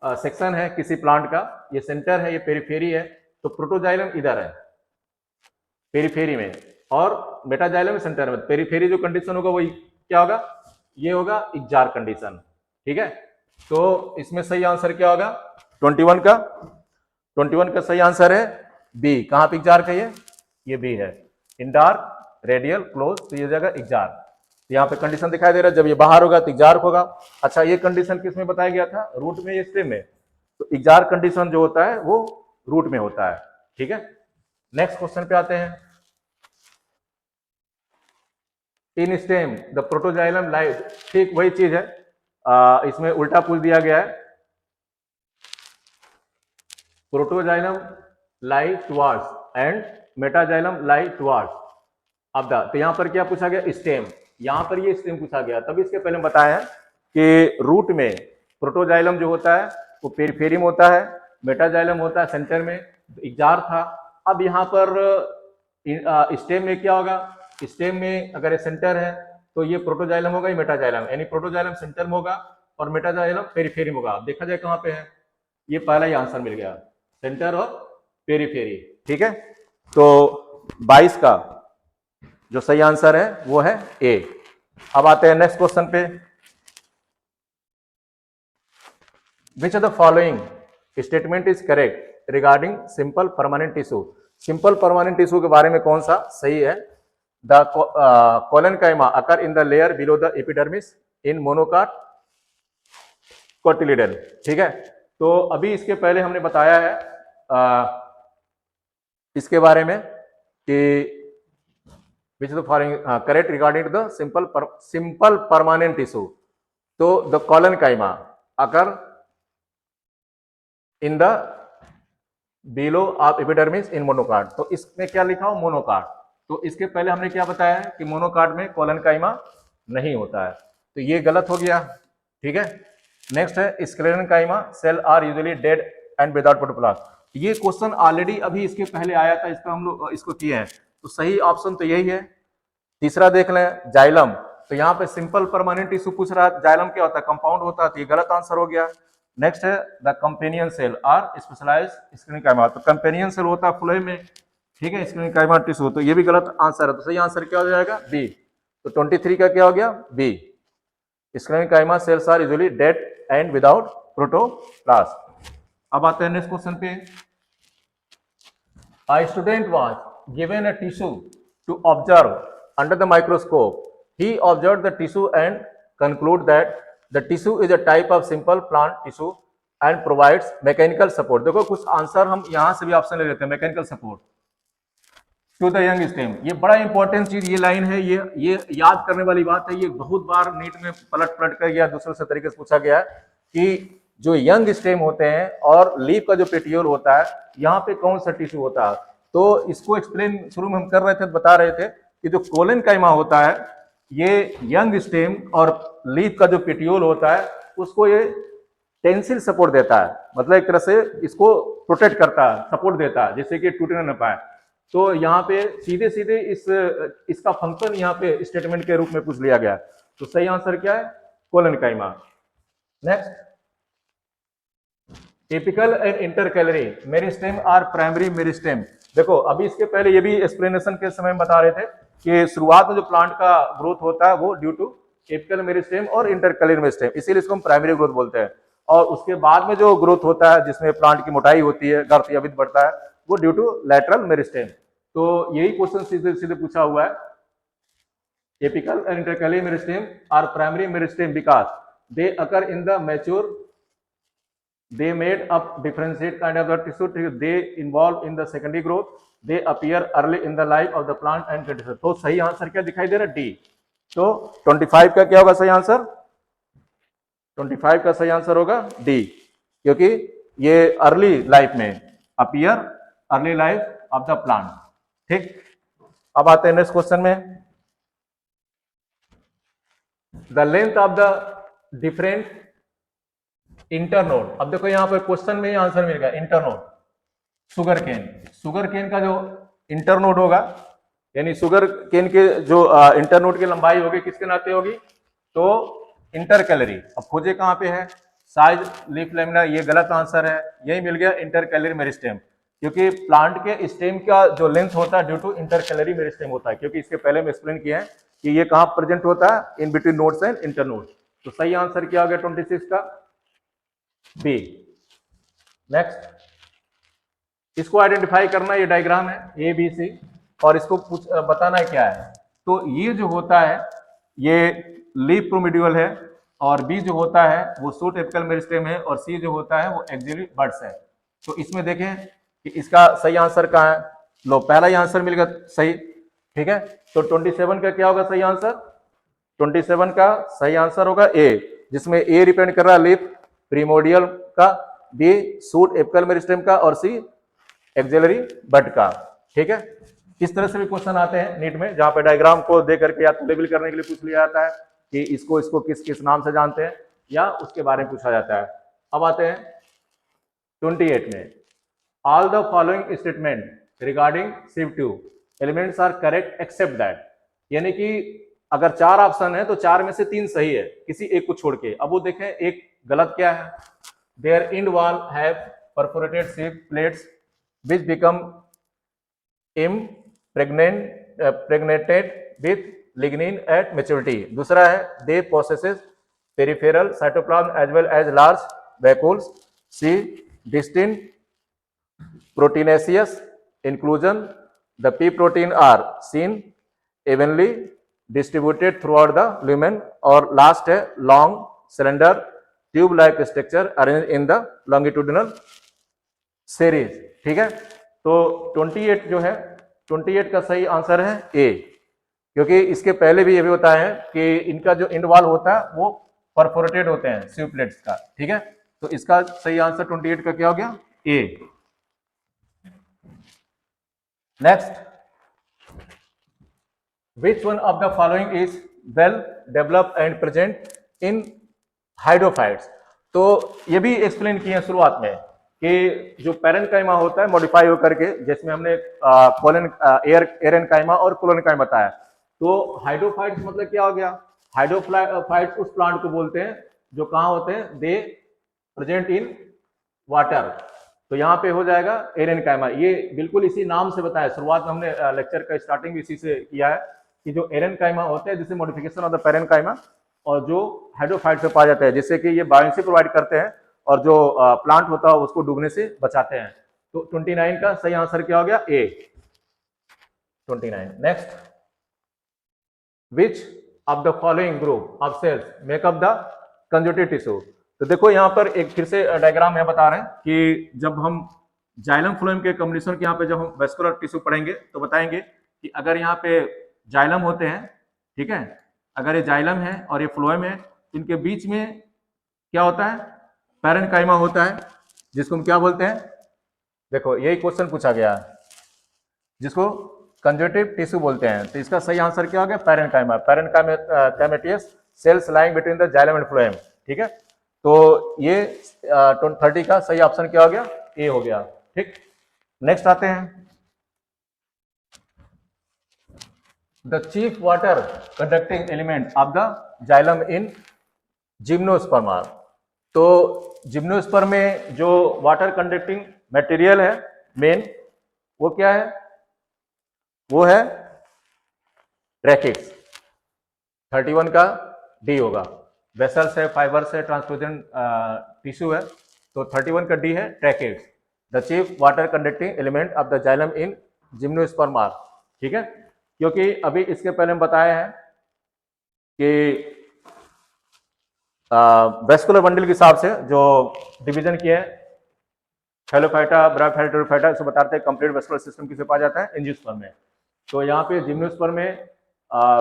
सेक्शन है किसी प्लांट का, ये सेंटर है, ये पेरीफेरी है, तो प्रोटोजाइलम इधर है पेरीफेरी में, और मेटाजाइलम सेंटर में। पेरीफेरी जो कंडीशन होगा वही क्या होगा, ये होगा इक्जार कंडीशन। ठीक है, तो इसमें सही आंसर क्या होगा 21 का? 21 का सही आंसर है बी। कहां पे इक्जार का ये बी है, इंडार रेडियल क्लोज, तो ये जगह इक्जार। यहाँ पे कंडीशन दिखाई दे रहा है, जब ये बाहर होगा तो इक्जार होगा। अच्छा, ये कंडीशन किस में बताया गया था, रूट में या स्टेम में? तो इक्जार कंडीशन जो होता है वो रूट में होता है। ठीक है, नेक्स्ट क्वेश्चन पे आते हैं। इन स्टेम द प्रोटोजाइलम लाई, ठीक वही चीज है, इसमें उल्टा पूछ दिया गया है। Protoxylem lie towards and metaxylem lie towards अब द, तो यहां पर क्या पूछा गया, स्टेम। यहां पर ये स्टेम पूछा गया, तभी इसके पहले बताया है कि रूट में प्रोटोजाइलम जो होता है वो पेरीफेरी में होता है, मेटाजाइलम होता है सेंटर में, तो इक्जार था। अब यहाँ पर स्टेम में क्या होगा, स्टेम में अगर ये सेंटर है तो ये प्रोटोजाइलम होगा, ये मेटाजाइलम, यानी प्रोटोजाइलम सेंटर में होगा और मेटाजाइलम पेरीफेरी में होगा। अब देखा जाए कहां पे है, ये पहला ही आंसर मिल गया, सेंटर और पेरीफेरी। ठीक है, तो 22 का जो सही आंसर है वो है ए। अब आते हैं नेक्स्ट क्वेश्चन पे। Which of the following statement is correct regarding simple permanent tissue? Simple permanent tissue के बारे में कौन सा सही है? The collenchyma occur in the layer below the epidermis in monocot cotyledon. ठीक है, तो अभी इसके पहले हमने बताया है इसके बारे में कि which the following correct regarding the simple permanent tissue, तो the collenchyma occur in the below of epidermis in monocot. तो इसमें क्या लिखा हो, मोनोकाट। तो इसके पहले हमने क्या बताया है कि मोनोकाट में कोलेनकाइमा नहीं होता है, तो ये गलत हो गया। ठीक है, नेक्स्ट है sclerenchyma cell are usually dead and without protoplast. ये क्वेश्चन ऑलरेडी अभी इसके पहले आया था, इसका हम लोग इसको किए हैं, तो सही ऑप्शन तो यही है। तीसरा देख लें जाइलम, तो यहाँ पे सिंपल परमानेंट टिश्यू पूछ रहा है, जाइलम क्या होता है, कंपाउंड होता है, तो ये गलत आंसर हो गया। नेक्स्ट है the companion cell are specialised sclerenchyma, तो कंपेनियन सेल होता है फ्लोएम में। ठीक है, स्क्लेरेनकाइमा टिश्यू, तो ये भी गलत आंसर है, तो सही आंसर क्या हो जाएगा बी। तो 23 का क्या हो गया B, sclerenchyma cells are usually dead and without protoplast. अब आते हैं नेक्स्ट क्वेश्चन पे। A student was given a tissue to observe under the microscope. He observed the tissue and concluded that the tissue is a type of simple plant tissue and provides mechanical support. देखो कुछ answer हम यहां से भी option ले लेते हैं, mechanical support to the young stem. ये बड़ा इंपॉर्टेंट चीज, ये लाइन है, ये याद करने वाली बात है। ये बहुत बार नीट में पलट कर या दूसरे से तरीके से पूछा गया है कि जो यंग स्टेम होते हैं और लीफ का जो पेटियोल होता है, यहाँ पे कौन सा टिश्यू होता है। तो इसको एक्सप्लेन शुरू में हम कर रहे थे, बता रहे थे कि जो कोलेनकाइमा होता है ये यंग स्टेम और लीफ का जो पेटियोल होता है उसको ये टेंसिल सपोर्ट देता है, मतलब एक तरह से इसको प्रोटेक्ट करता है, सपोर्ट देता है, जिससे कि टूटने न पाए। तो यहाँ पे सीधे सीधे इसका फंक्शन यहाँ पे स्टेटमेंट के रूप में पूछ लिया गया। तो सही आंसर क्या है, collenchyma. Next, apical and intercalary meristem are primary meristem. देखो अभी इसके पहले ये भी एक्सप्लेनेशन के समय में बता रहे थे कि शुरुआत में जो प्लांट का ग्रोथ होता है वो ड्यू टू एपिकल मेरिस्टेम और इंटरकैलरी मेरिस्टेम, इसीलिए इसको हम प्राइमरी ग्रोथ बोलते हैं। और उसके बाद में जो ग्रोथ होता है जिसमें प्लांट की मोटाई होती है, गर्थ या विड्थ बढ़ता है, वो ड्यू टू लैटरल मेरिस्टेम। तो यही क्वेश्चन सीधे सीधे पूछा हुआ है, apical and intercalary meristem are primary meristem because they occur in the mature, they made up differentiate kind of the tissue, they involve in the secondary growth, they appear early in the life of the plant and condition। तो सही answer क्या दिखाई दे रहा है, D. तो 25 का क्या होगा सही आंसर, 25 का सही आंसर होगा डी, क्योंकि ये अर्ली लाइफ में, appear early life of the plant. ठीक, अब आते हैं नेक्स्ट क्वेश्चन में। The length of the different internode. अब देखो यहां पर क्वेश्चन में ही आंसर मिल गया, internode sugar cane. Sugar cane का जो इंटरनोड होगा, यानी सुगर केन के जो इंटरनोड की लंबाई होगी किसके नाते होगी, तो इंटर कैलोरी। अब खोजे कहाँ पे है, साइज लीफ लेमिना, ये गलत आंसर है, यही मिल गया इंटर कैलोरी मेरिस्टेम, क्योंकि प्लांट के स्टेम का जो लेंथ होता है due to intercalary meristem होता है, क्योंकि इसके पहले में एक्सप्लेन किया है कि ये कहाँ प्रेजेंट होता है, in between nodes and inter nodes. तो सही आंसर क्या हो गया 26 का, बी। नेक्स्ट, इसको आइडेंटिफाई करना, ये डायग्राम है ए बी सी, और इसको बताना है क्या है। तो ये जो होता है ये लीफ प्रोमिड्यूल है, और बी जो होता है वो सूट एपिकल मेरिस्टेम है, और सी जो होता है वो एक्सिलरी बड्स है। तो इसमें देखें कि इसका सही आंसर कहाँ है, लो पहला ही आंसर मिल गया सही, ठीक है। तो 27 का क्या होगा सही आंसर, 27 का सही आंसर होगा ए, जिसमें ए रिप्रेजेंट कर रहा है लीफ प्रीमोडियल का, बी सूट एपिकल मेरिस्टेम का, और सी एक्सिलरी बड का, ठीक है। इस तरह से भी क्वेश्चन आते हैं नीट में, जहां पे डायग्राम को दे करके या तो लेबल करने के लिए पूछ लिया जाता है कि इसको किस किस नाम से जानते हैं, या उसके बारे में पूछा जाता है। अब आते हैं 28 में, all the following statement regarding sieve tube elements are correct except that, यानी कि अगर 4 ऑप्शन है तो 4 में से 3 सही है किसी एक को छोड़ के। अब वो देखें एक गलत क्या है, their end wall have perforated sieve plates which become impregnated with lignin at maturity। दूसरा है they possesses peripheral cytoplasm as well as large vacuoles। C distinct proteinaceous inclusion, the P protein are seen evenly distributed throughout the lumen। और last है long cylinder tube like structure arranged in the longitudinal series, ठीक है। तो 28 जो है, 28 का सही answer है ए, क्योंकि इसके पहले भी ये भी होता है कि इनका जो इंड वॉल होता है वो परफोरेटेड होते हैं सिव प्लेट्स का, ठीक है। तो इसका सही आंसर 28 का क्या हो गया, A. Next, which one of the following is well developed and present in hydrophytes. तो ये भी एक्सप्लेन किए शुरुआत में कि जो पैरेन्काइमा होता है मॉडिफाई होकर के, जिसमें हमने एरेनकाइमा और कोलोनकाइमा बताया। तो हाइड्रोफाइट्स मतलब क्या हो गया, हाइड्रोफाइट्स उस प्लांट को बोलते हैं जो कहाँ होते हैं, दे प्रेजेंट इन वाटर। तो यहाँ पे हो जाएगा एरेनकाइमा, ये बिल्कुल इसी नाम से बताया, शुरुआत में हमने लेक्चर का स्टार्टिंग इसी से किया है कि जो एरेनकाइमा होते हैं जिससे मॉडिफिकेशन ऑफ द पैरेन्काइमा, और जो हाइड्रोफाइट्स में पाया जाता है जिससे कि ये बायोन्सी प्रोवाइड करते हैं और जो प्लांट होता है उसको डूबने से बचाते हैं। तो 29 का सही आंसर क्या हो गया, A 29। Next, which of the following group of cells make up the conjunctive tissue. तो देखो यहाँ पर एक फिर से डायग्राम है बता रहे हैं कि जब हम जाइलम फ्लोएम के कॉम्बिनेशन के यहाँ पे जब हम वेस्कुलर टिश्यू पढ़ेंगे तो बताएंगे कि अगर यहाँ पे जाइलम होते हैं, ठीक है, अगर ये जाइलम है और ये फ्लोएम है, इनके बीच में क्या होता है, पैरेन्काइमा होता है, जिसको हम क्या बोलते हैं, देखो यही क्वेश्चन पूछा गया है, जिसको कंजक्टिव टिश्यू बोलते हैं। तो इसका सही आंसर क्या हो गया, parenchyma, parenchymatous cells lying between the xylem and phloem, ठीक है। तो ये 30 का सही ऑप्शन क्या हो गया, ए हो गया, ठीक। नेक्स्ट आते हैं, the chief water conducting element of the xylem in gymnosperms. तो जिम्नोस्पर्म में जो वाटर कंडक्टिंग मटेरियल है मेन, वो क्या है, वो है ट्रैकिक्स। 31 का डी होगा, वेसल्स है, फाइबर्स है, ट्रांसलूसेंट टिश्यू है, तो 31 का डी है tracheids, the chief water conducting element of the xylem in gymnosperms, ठीक है। क्योंकि अभी इसके पहले हम बताया है कि वेस्कुलर बंडल के हिसाब से जो डिवीजन किए हैं, हेलोफाइटा, ब्रायोफाइटा, इसको बताते हैं कंप्लीट वेस्कुलर सिस्टम किसे पाया जाता है, एंजियोस्पर्म में। तो यहाँ पे जिम्नोस्पर्म में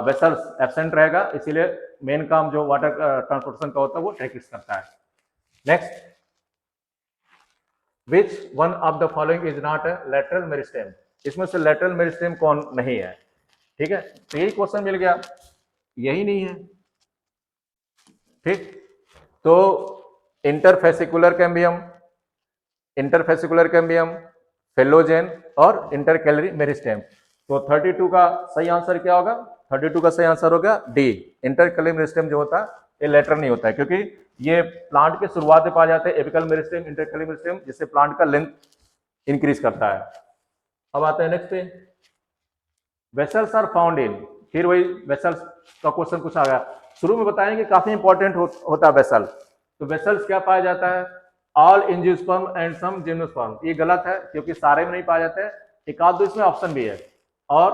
वेसल्स एब्सेंट रहेगा, इसीलिए मेन काम जो वाटर ट्रांसपोर्टेशन का होता है वो ट्रैकिक्स करता है। Next, which one of the following is not a lateral meristem. इसमें से लेटरल मेरिस्टेम कौन नहीं है, ठीक है। तो यही क्वेश्चन मिल गया, यही नहीं है, ठीक। तो इंटरफेसिकुलर कैम्बियम, फेलोजेन और इंटरकैलरी मेरिस्टेम। तो 32 का सही आंसर क्या होगा, 32 का सही आंसर हो गया डी। इंटरकली मेरिस्टेम जो होता है ये लेटरल नहीं होता है, क्योंकि ये प्लांट के शुरुआत में पाए जाते हैं एपिकल मेरिस्टेम, इंटरकली मेरिस्टेम, जिससे प्लांट का लेंथ इंक्रीज करता है। अब आते हैं नेक्स्ट पे, वेसल्स आर फाउंड इन, फिर वही वेसल्स का क्वेश्चन कुछ आ गया। शुरू में बताएंगे काफी इंपॉर्टेंट होता है वेसल। तो वेसल्स क्या पाया जाता है, all angiosperm and some gymnosperm. ये गलत है क्योंकि सारे में नहीं पाए जाते हैं, एक आध दो इसमें ऑप्शन भी है, और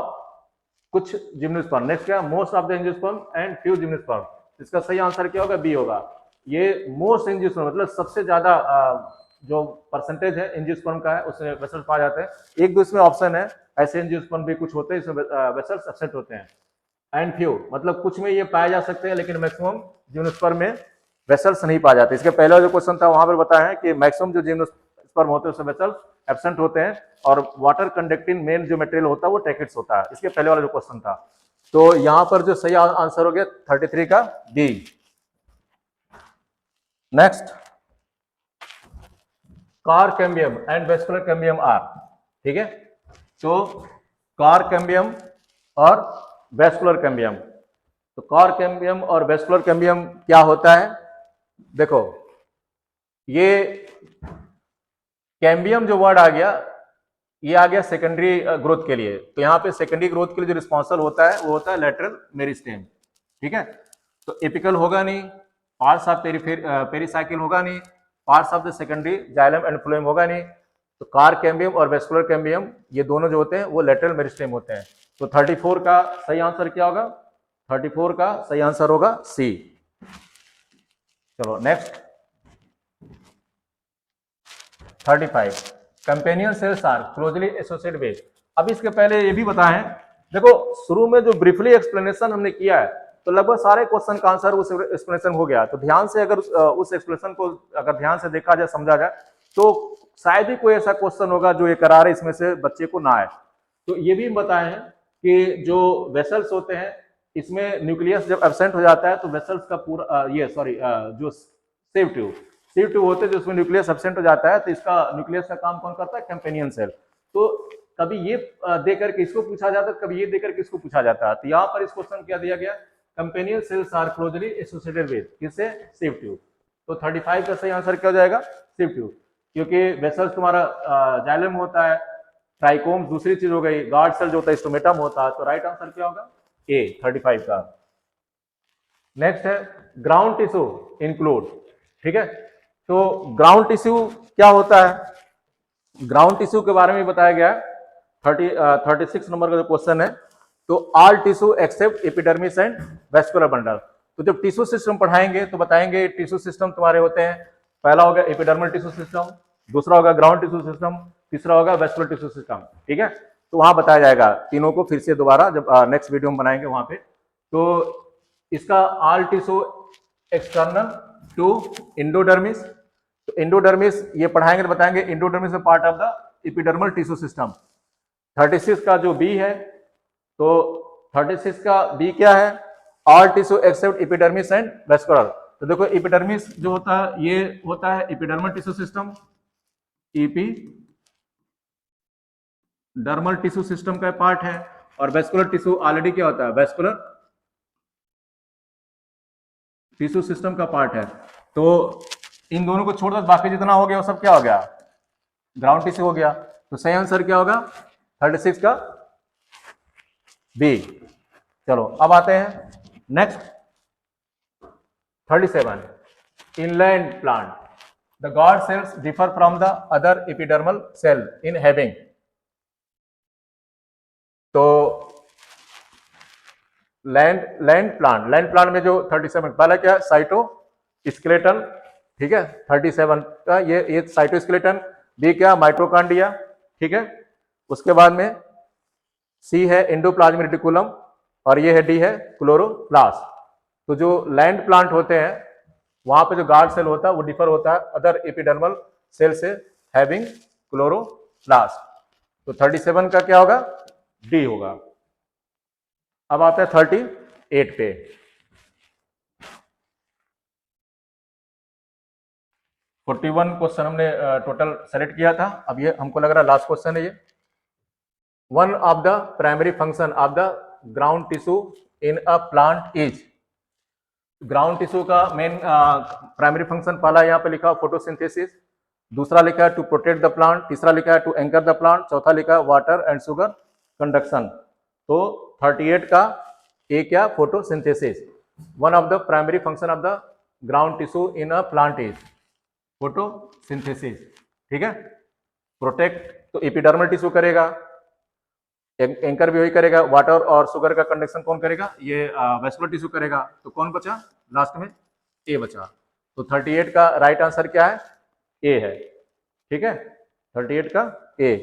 कुछ जिम्नोस्पर्म। नेक्स्ट क्या, most of the angiosperm and few gymnosperm. इसका सही आंसर क्या होगा, बी होगा। ये मोस्ट एंजियोस्पर्म मतलब सबसे ज्यादा जो परसेंटेज है एंजियोस्पर्म का है उसमें वेसल्स पाए जाते हैं। एक दो इसमें ऑप्शन है, ऐसे एंजियोस्पर्म भी कुछ होते हैं इसमें वेसल्स एब्सेंट होते हैं। एंड फ्यू मतलब कुछ में ये पाए जा सकते हैं, लेकिन मैक्सिमम जिम्नोस्पर्म में वेसल्स नहीं पाए जाते। इसके पहले जो क्वेश्चन था वहां पर बताया है कि मैक्सिमम जो जिम्नोस्पर्म होते हैं उसमें वेसल्स एब्सेंट होते हैं, और वाटर कंडक्टिंग मेन जो मटेरियल होता है वो टैकेट्स होता है। इसके पहले वाला जो क्वेश्चन था, तो यहां पर जो सही आंसर हो गया 33 का D. Next, cork cambium and vascular cambium are, ठीक है। तो कार कैम्बियम और वेस्कुलर कैम्बियम, तो कार कैम्बियम और वेस्कुलर कैम्बियम क्या होता है, देखो ये कैम्बियम जो वर्ड आ गया, ये आ गया सेकेंडरी ग्रोथ के लिए। तो यहाँ पे सेकेंडरी ग्रोथ के लिए जो रिस्पॉन्सिबल होता है वो होता है लेटरल मेरिस्टेम, ठीक है। तो एपिकल होगा नहीं, पार्ट्स ऑफ पेरिसाइकिल होगा नहीं, parts of the secondary xylem and phloem होगा नहीं। तो कार कैम्बियम और वेस्कुलर कैम्बियम ये दोनों जो होते हैं वो लेटरल मेरिस्टेम होते हैं। तो 34 का सही आंसर क्या होगा, 34 का सही आंसर होगा सी। चलो next, 35, companion cells are closely associated with. अब इसके पहले ये भी बताएं, देखो शुरू में जो ब्रीफली एक्सप्लेनेशन हमने किया है, तो लगभग सारे क्वेश्चन का आंसर उस एक्सप्लेनेशन हो गया। तो ध्यान से अगर उस एक्सप्लेनेशन को अगर ध्यान से देखा जाए, समझा जाए, तो शायद ही कोई ऐसा क्वेश्चन होगा जो ये करार इसमें से बच्चे को ना आए। तो ये भी बताए हैं कि जो वेसल्स होते हैं इसमें न्यूक्लियस जब एब्सेंट हो जाता है तो वेसल्स का पूरा जो सेव ट्यूब होते हैं जो उसमें न्यूक्लियस एब्सेंट हो जाता है, तो इसका न्यूक्लियस का काम कौन करता है, कैम्पेनियन सेल। तो कभी ये देकर के इसको पूछा जाता है, कभी ये देकर के इसको पूछा जाता है। तो यहाँ पर इस क्वेश्चन क्या दिया गया, companion cells are closely associated with, किससे, सेव ट्यूब। तो 35 का सही आंसर क्या हो जाएगा, सेव ट्यूब, क्योंकि वेसल्स तुम्हारा जाइलम होता है, ट्राइकोम दूसरी चीज हो गई, गार्ड सेल जो होता है स्टोमेटम होता है। तो राइट आंसर क्या होगा, ए 35 का। नेक्स्ट है ग्राउंड टिश्यू इंक्लूड, ठीक है। तो ग्राउंड टिश्यू क्या होता है, ग्राउंड टिश्यू के बारे में बताया गया है। 36 नंबर का जो क्वेश्चन है, तो all tissue except epidermis and vascular bundle. तो जब टिश्यू सिस्टम पढ़ाएंगे तो बताएंगे टिश्यू सिस्टम तुम्हारे होते हैं, पहला होगा एपिडर्मल टिश्यू सिस्टम, दूसरा होगा ग्राउंड टिश्यू सिस्टम, तीसरा होगा वेस्कुलर टिश्यू सिस्टम, ठीक है। तो वहां बताया जाएगा तीनों को फिर से दोबारा, जब नेक्स्ट वीडियो में बनाएंगे वहां पे। तो इसका all tissue external to endodermis, तो इंडोडर्मिस ये पढ़ाएंगे तो बताएंगे endodermis part of the epidermal tissue system. 36 का जो बी है, तो 36 का बी क्या है, all tissue except epidermis and vascular. तो देखो एपिडर्मिस जो होता है ये होता है epidermal tissue system, epidermal tissue system का पार्ट है, और वेस्कुलर टिश्यू ऑलरेडी क्या होता है, वेस्कुलर टिश्यू सिस्टम का पार्ट है। तो इन दोनों को छोड़ दो, बाकी जितना हो गया वो सब क्या हो गया, ग्राउंड टिश्यू हो गया। तो सही आंसर क्या होगा, 36 का बी। चलो अब आते हैं next, 37, in land plant, the guard cells differ from the other epidermal cell in having. तो लैंड प्लांट में जो 37 पहला क्या है, साइटो स्केलेटन, ठीक है। 37 का ये साइटो स्केलेटन, बी क्या, माइटोकॉन्ड्रिया, ठीक है। उसके बाद में सी है एंडोप्लाज्मिक रेटिकुलम, और ये है डी है क्लोरोप्लास्ट। तो जो लैंड प्लांट होते हैं वहां पे जो गार्ड सेल होता है वो डिफर होता है अदर एपिडर्मल सेल से, हैविंग क्लोरोप्लास्ट। तो 37 का क्या होगा, डी होगा। अब आता है 38 पे, uh, 41 क्वेश्चन हमने टोटल सेलेक्ट किया था। अब ये हमको लग रहा है लास्ट क्वेश्चन है ये। One of the primary function of the ground tissue in a plant is. Ground tissue का मेन प्राइमरी फंक्शन पहला यहाँ पे लिखा फोटोसिंथेसिस, दूसरा लिखा है टू प्रोटेक्ट द प्लांट, तीसरा लिखा है टू एंकर द प्लांट, चौथा लिखा है वाटर एंड शुगर कंडक्शन। तो 38 का ए क्या, photosynthesis. One of the primary function of the ground tissue in a plant is photosynthesis. ठीक है, प्रोटेक्ट तो एपिडर्मल टिश्यू करेगा, एंकर भी वही करेगा, वाटर और शुगर का कंडक्शन कौन करेगा, ये वैस्कुलर टिश्यू करेगा। तो कौन बचा लास्ट में, ए बचा। तो 38 का राइट आंसर क्या है, ए है। ठीक है, 38 का ए,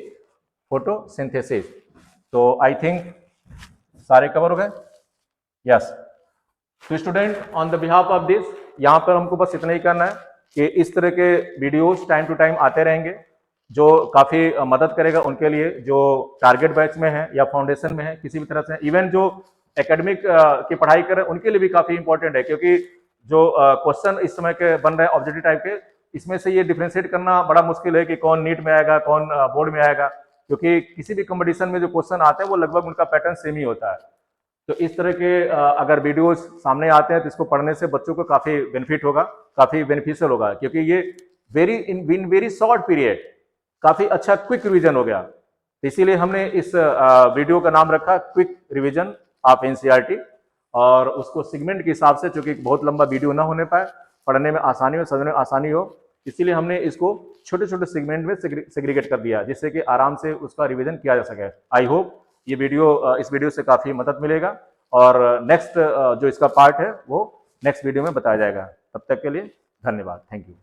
फोटोसिंथेसिस। तो आई थिंक सारे कवर हो गए। यस, तो student on the behalf of this, यहाँ पर हमको बस इतना ही करना है कि इस तरह के वीडियोस टाइम टू टाइम आते रहेंगे, जो काफ़ी मदद करेगा उनके लिए जो टारगेट बैच में है या फाउंडेशन में है किसी भी तरह से। इवन जो एकेडमिक की पढ़ाई कर रहे हैं उनके लिए भी काफ़ी इंपॉर्टेंट है, क्योंकि जो क्वेश्चन इस समय के बन रहे हैं ऑब्जेक्टिव टाइप के, इसमें से ये डिफ्रेंशिएट करना बड़ा मुश्किल है कि कौन नीट में आएगा, कौन बोर्ड में आएगा, क्योंकि किसी भी कंपटीशन में जो क्वेश्चन आते हैं वो लगभग उनका पैटर्न सेम ही होता है। तो इस तरह के अगर वीडियोस सामने आते हैं तो इसको पढ़ने से बच्चों को काफ़ी बेनिफिट होगा, काफ़ी बेनिफिशियल होगा, क्योंकि ये इन वेरी शॉर्ट पीरियड काफ़ी अच्छा क्विक रिवीजन हो गया। तो इसीलिए हमने इस वीडियो का नाम रखा क्विक रिवीजन ऑफ एनसीईआरटी, और उसको सेगमेंट के हिसाब से, चूंकि बहुत लंबा वीडियो ना होने पाए, पढ़ने में आसानी हो, समझने में आसानी हो, इसीलिए हमने इसको छोटे छोटे सेगमेंट में सेग्रीगेट कर दिया, जिससे कि आराम से उसका रिवीजन किया जा सके। आई होप ये वीडियो, इस वीडियो से काफ़ी मदद मिलेगा, और नेक्स्ट जो इसका पार्ट है वो नेक्स्ट वीडियो में बताया जाएगा। तब तक के लिए धन्यवाद, थैंक यू।